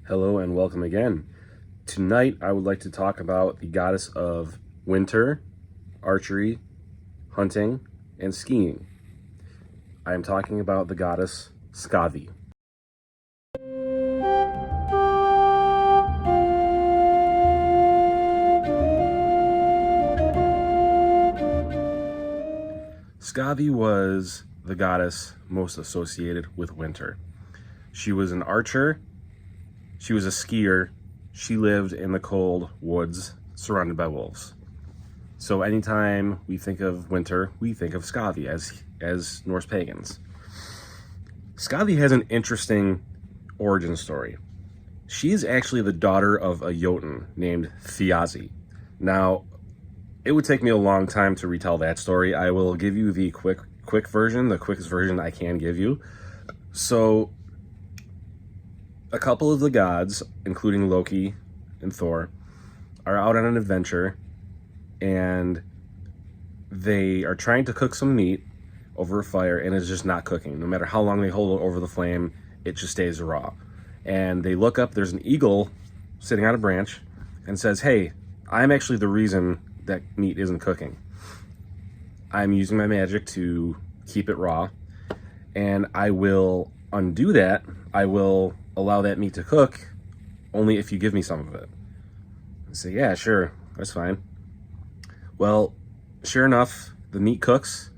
Hello and welcome again. Tonight I would like to talk about the goddess of winter, archery, hunting, and skiing. I am talking about the goddess Skaði. Skaði was the goddess most associated with winter. She was an archer. She was a skier. She lived in the cold woods surrounded by wolves. So anytime we think of winter, we think of Skaði as Norse pagans. Skaði has an interesting origin story. She is actually the daughter of a Jotun named Thiazi. Now, it would take me a long time to retell that story. I will give you the quick version, the quickest version I can give you. So, a couple of the gods, including Loki and Thor, are out on an adventure, and they are trying to cook some meat over a fire, and it's just not cooking. No matter how long they hold it over the flame, it just stays raw. And they look up, there's an eagle sitting on a branch, and says, "Hey, I'm actually the reason that meat isn't cooking. I'm using my magic to keep it raw, and I will undo that. I will allow that meat to cook only if you give me some of it." I say, "Yeah, sure, that's fine." Well, sure enough, the meat cooks.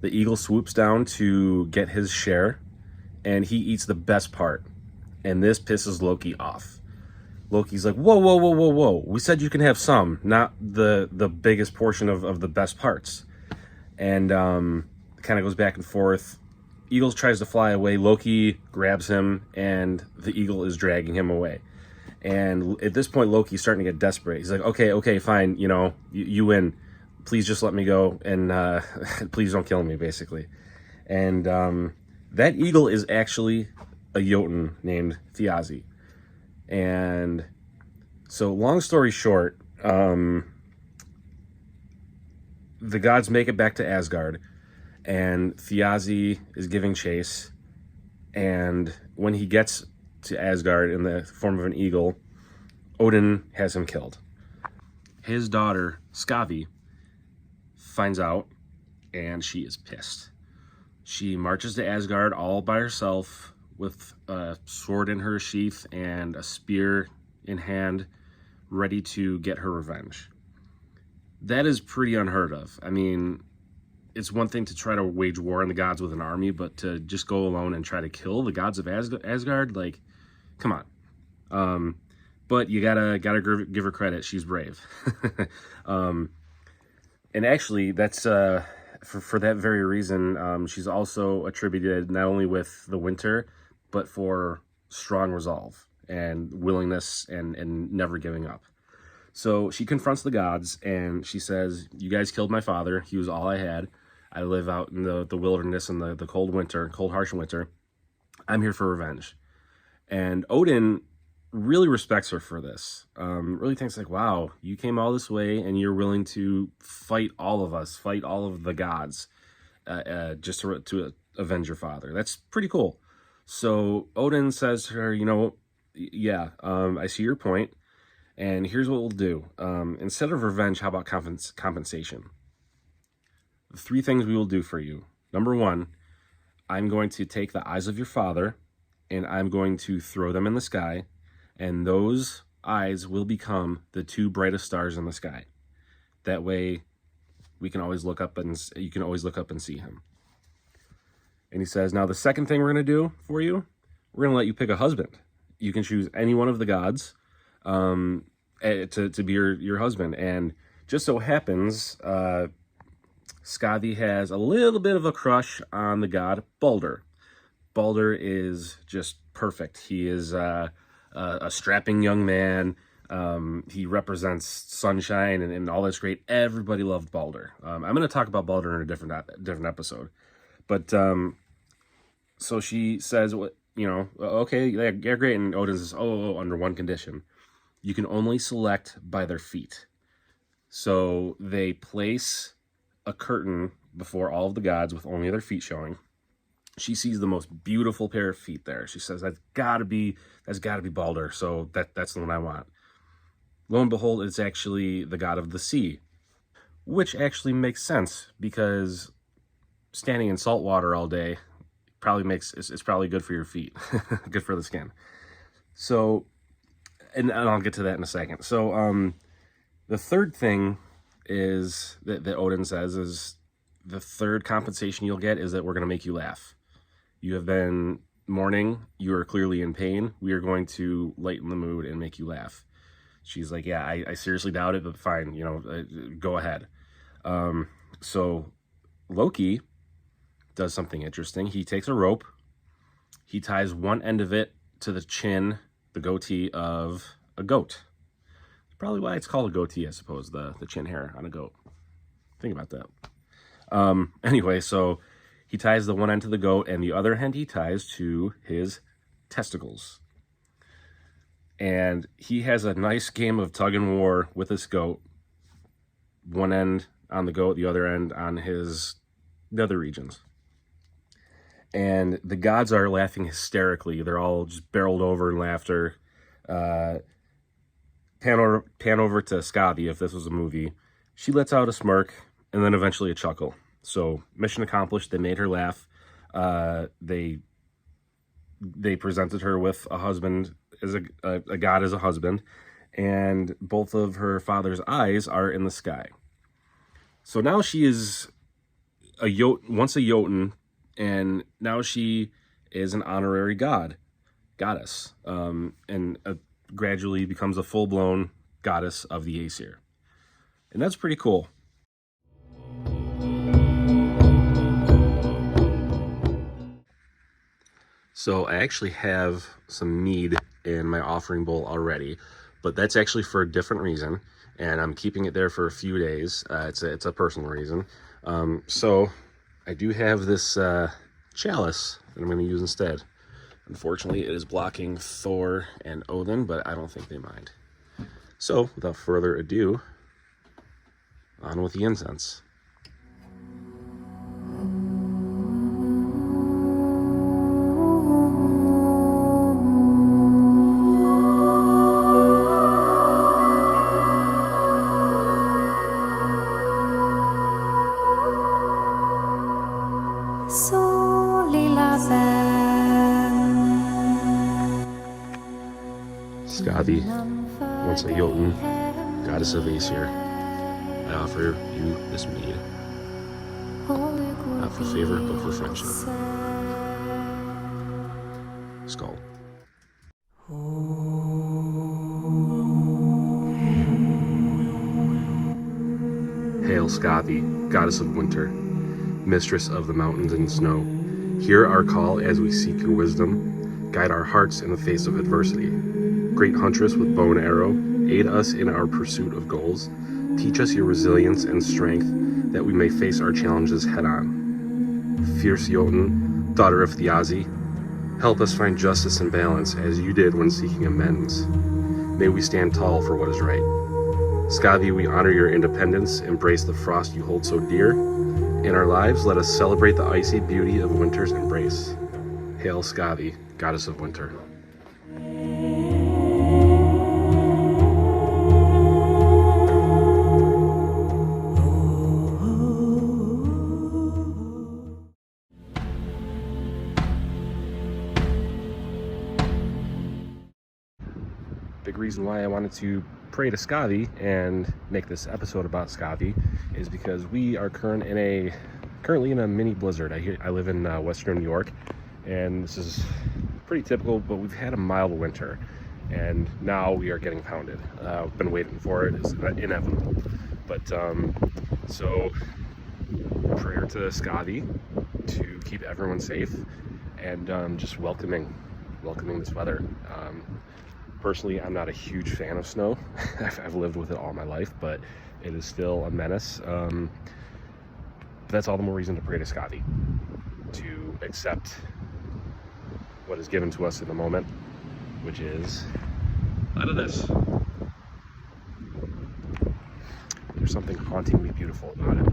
The eagle swoops down to get his share, and he eats the best part. And this pisses Loki off. Loki's like, "Whoa, whoa, whoa, whoa, whoa. We said you can have some, not the biggest portion of the best parts." And it kind of goes back and forth. Eagle tries to fly away. Loki grabs him, and the eagle is dragging him away. And at this point, Loki's starting to get desperate. He's like, okay, fine. You win. Please just let me go, and please don't kill me, basically. And that eagle is actually a Jotun named Thiazi. And so, long story short, the gods make it back to Asgard, and Thiazi is giving chase. And when he gets to Asgard in the form of an eagle, Odin has him killed. His daughter, Skaði, finds out, and she is pissed. She marches to Asgard all by herself with a sword in her sheath and a spear in hand, ready to get her revenge. That is pretty unheard of. I mean, it's one thing to try to wage war on the gods with an army, but to just go alone and try to kill the gods of Asgard, like, come on. But you gotta give her credit. She's brave. And actually, that's for that very reason. She's also attributed not only with the winter, but for strong resolve and willingness and never giving up. So she confronts the gods, and she says, "You guys killed my father. He was all I had. I live out in the wilderness in the cold harsh winter. I'm here for revenge." And Odin really respects her for this. Really thinks like, wow, you came all this way, and you're willing to fight all of us, fight all of the gods, just to avenge your father. That's pretty cool. So Odin says to her, "Yeah, I see your point. And here's what we'll do. Instead of revenge, how about compensation? The 3 things we will do for you. Number 1, I'm going to take the eyes of your father, and I'm going to throw them in the sky, and those eyes will become the 2 brightest stars in the sky. That way, we can always look up, and you can always look up and see him." And he says, "Now the second thing we're going to do for you, we're going to let you pick a husband. You can choose any one of the gods to be your husband." And just so happens, Skaði has a little bit of a crush on the god Balder. Balder is just perfect. He is a strapping young man. He represents sunshine and all that's great. Everybody loved Balder. I'm going to talk about Balder in a different episode. But so she says, "Okay, yeah, great." And Odin says, "Oh, under one condition. You can only select by their feet." So they place a curtain before all of the gods with only their feet showing. She sees the most beautiful pair of feet there. She says, that's gotta be Balder. So that's the one I want. Lo and behold, it's actually the god of the sea, which actually makes sense because standing in salt water all day probably it's probably good for your feet, good for the skin. So, and I'll get to that in a second. So, the third thing is that Odin says is the third compensation you'll get is that we're going to make you laugh. You have been mourning. You are clearly in pain. We are going to lighten the mood and make you laugh. She's like, yeah, I seriously doubt it, but fine, you know, go ahead. So Loki does something interesting. He takes a rope. He ties one end of it to the chin, the goatee of a goat. Probably why it's called a goatee, I suppose, the chin hair on a goat. Think about that. Anyway, so he ties the one end to the goat, and the other end he ties to his testicles. And he has a nice game of tug and war with this goat. One end on the goat, the other end on his nether regions. And the gods are laughing hysterically. They're all just barreled over in laughter. Pan over to Skaði, if this was a movie. She lets out a smirk and then eventually a chuckle. So mission accomplished. They made her laugh. They presented her with a husband, as a god as a husband, and both of her father's eyes are in the sky. So now she is once a Jotun, and now she is an honorary goddess, and gradually becomes a full-blown goddess of the Aesir. And that's pretty cool. So I actually have some mead in my offering bowl already, but that's actually for a different reason, and I'm keeping it there for a few days. It's a personal reason. So I do have this chalice that I'm going to use instead. Unfortunately, it is blocking Thor and Odin, but I don't think they mind. So without further ado, on with the incense. Skaði, once a Jotun, goddess of Aesir, I offer you this mead, not for favor, but for friendship. Skull. Hail Skaði, goddess of winter, mistress of the mountains and snow. Hear our call as we seek your wisdom. Guide our hearts in the face of adversity. Great huntress with bow and arrow, aid us in our pursuit of goals. Teach us your resilience and strength that we may face our challenges head on. Fierce Jotun, daughter of Thiazi, help us find justice and balance as you did when seeking amends. May we stand tall for what is right. Skaði, we honor your independence, embrace the frost you hold so dear. In our lives, let us celebrate the icy beauty of winter's embrace. Hail Skaði, goddess of winter. Big reason why I wanted to pray to Skaði and make this episode about Skaði is because we are currently in a mini blizzard. I live in Western New York, and this is pretty typical, but we've had a mild winter, and now we are getting pounded. I've been waiting for it. It's inevitable. But so prayer to Skaði to keep everyone safe, and just welcoming this weather. Personally, I'm not a huge fan of snow. I've lived with it all my life, but it is still a menace. That's all the more reason to pray to Skaði, to accept what is given to us in the moment, which is out of this. There's something hauntingly beautiful about it.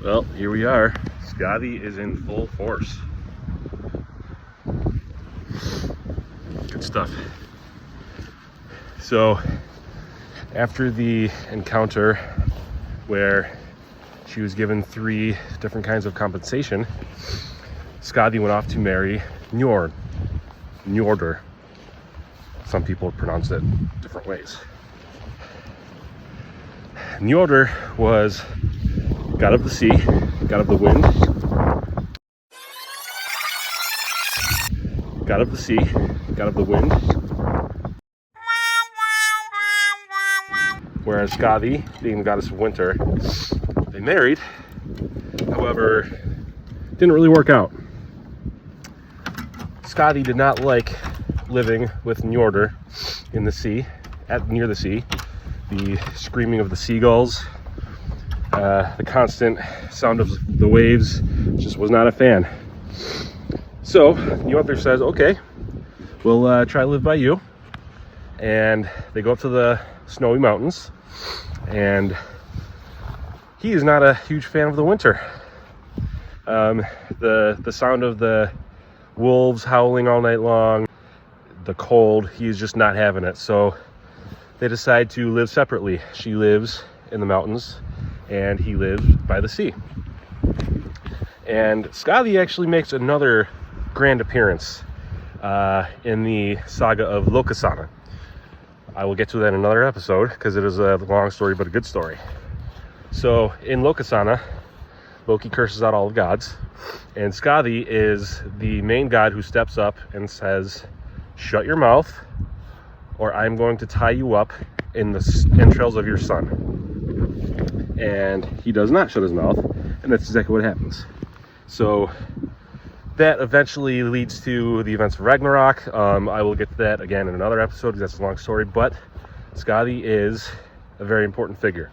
Well, here we are. Skaði is in full force. Good stuff. So, after the encounter where she was given 3 different kinds of compensation, Skaði went off to marry Njordur. Some people pronounce it different ways. Njordur was god of the sea, god of the wind, god of the sea, god of the wind. Whereas Skaði, being the goddess of winter, they married. However, didn't really work out. Skaði did not like living with Njordur in the sea, near the sea. The screaming of the seagulls, the constant sound of the waves, just was not a fan. So Njordur says, okay, we'll try to live by you. And they go up to the snowy mountains, and he is not a huge fan of the winter. The sound of the wolves howling all night long, the cold, he's just not having it. So they decide to live separately. She lives in the mountains and he lives by the sea. And Skaði actually makes another grand appearance in the saga of Lokasana. I will get to that in another episode because it is a long story but a good story. So in Lokasana, Loki curses out all the gods, and Skaði is the main god who steps up and says, "Shut your mouth, or I'm going to tie you up in the entrails of your son." And he does not shut his mouth, and that's exactly what happens. So that eventually leads to the events of Ragnarok. I will get to that again in another episode because that's a long story, but Skaði is a very important figure.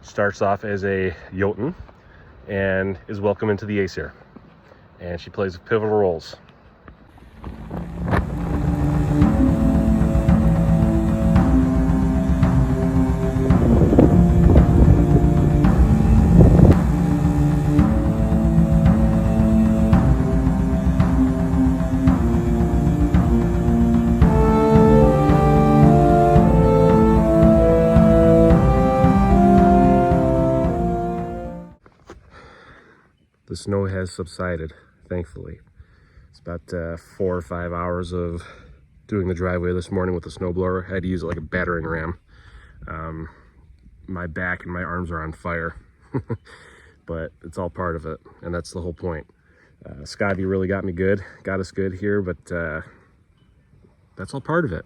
Starts off as a Jotun and is welcome into the Aesir, and she plays pivotal roles. The snow has subsided, thankfully. It's about 4 or 5 hours of doing the driveway this morning with the snowblower. I had to use it like a battering ram. My back and my arms are on fire, but it's all part of it, and that's the whole point. Skaði really got us good here, but that's all part of it.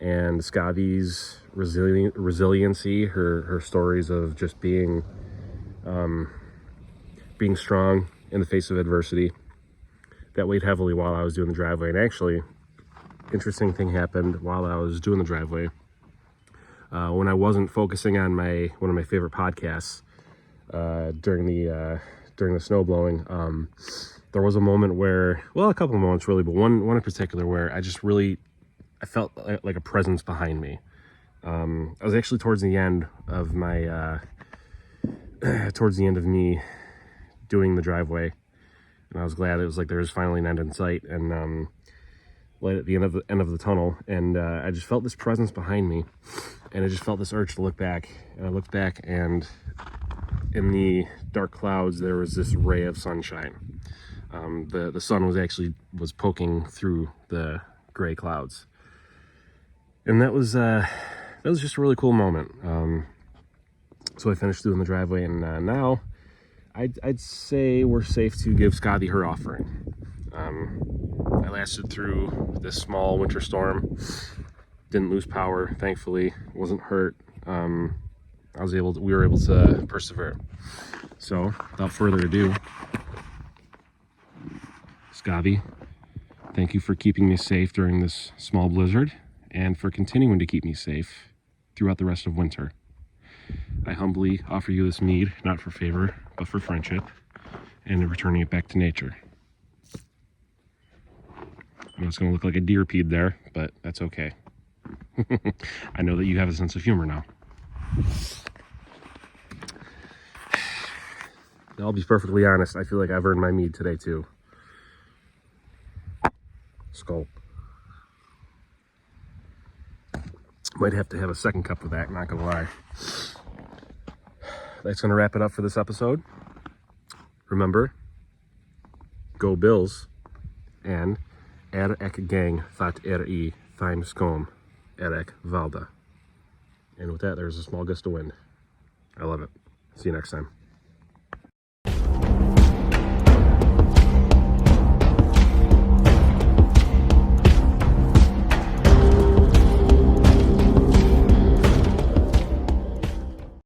And Skadi's resiliency, her stories of just being strong in the face of adversity, that weighed heavily while I was doing the driveway. And actually, interesting thing happened while I was doing the driveway. When I wasn't focusing on one of my favorite podcasts during the snow blowing, there was a moment where, well, a couple of moments really, but one in particular where I felt like a presence behind me. I was actually towards the end of me doing the driveway, and I was glad it was like there was finally an end in sight, and light at the end of the tunnel, and I just felt this presence behind me, and I just felt this urge to look back. And I looked back, and in the dark clouds there was this ray of sunshine. The sun was poking through the gray clouds, and that was just a really cool moment. So I finished doing the driveway, and now I'd say we're safe to give Skaði her offering. I lasted through this small winter storm, didn't lose power, thankfully, wasn't hurt. We were able to persevere. So, without further ado, Skaði, thank you for keeping me safe during this small blizzard, and for continuing to keep me safe throughout the rest of winter. I humbly offer you this mead, not for favor, but for friendship, and returning it back to nature. I know it's going to look like a deer peed there, but that's okay. I know that you have a sense of humor now. I'll be perfectly honest, I feel like I've earned my mead today too. Skull. Might have to have a second cup of that, not gonna lie. That's gonna wrap it up for this episode. Remember, go Bills, and ek gang fat fine skom ek valda. And with that, there's a small gust of wind. I love it. See you next time.